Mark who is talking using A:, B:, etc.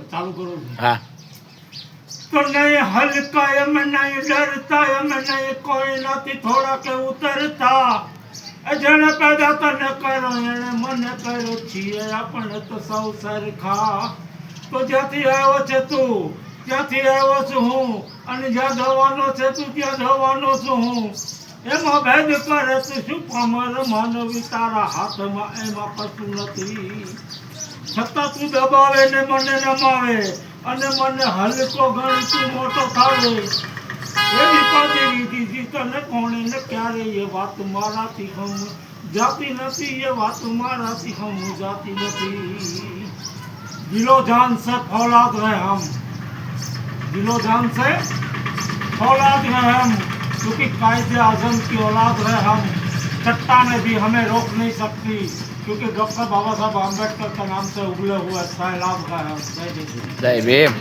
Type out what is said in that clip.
A: ચાલુ કરું
B: હા
A: તો નહીં હલકા એમ નહીં ડરતા એમ નહીં કોઈ નથી થોડા કે ઉતરતા જેને પેદા તને કર્યો એને મને કર્યો છીએ આપણે તો સૌ સરખા તો જ્યાંથી આવ્યો છે તું ત્યાંથી આવ્યો છું હું અને જ્યાં જવાનો છે તું ત્યાં જવાનો છું હું એમાં ભેદ કરે તું શું પામર માનવી તારા હાથમાં એમાં કશું નથી છતાં તું દબાવે ને મને નમાવે અને મને હલકો ગણી તું મોટો થાવે એવી પાદેવી દીધી તને કોણે ને ક્યારે એ વાત મારાથી હમ જાતી નથી એ વાત મારાથી હમ જાતી નથી દિલો જાન से फौलाद रहे हम दिलो जान से फौलाद रहे हम क्योंकि कायदे आजम की औलाद रहे हम चट्टाने भी हमें रोक नहीं सकती क्योंकि डॉक्टर बाबा साहब आम्बेडकर के नाम से उगले हुए सैलाब रहे हम जय जय
B: જય ભીમ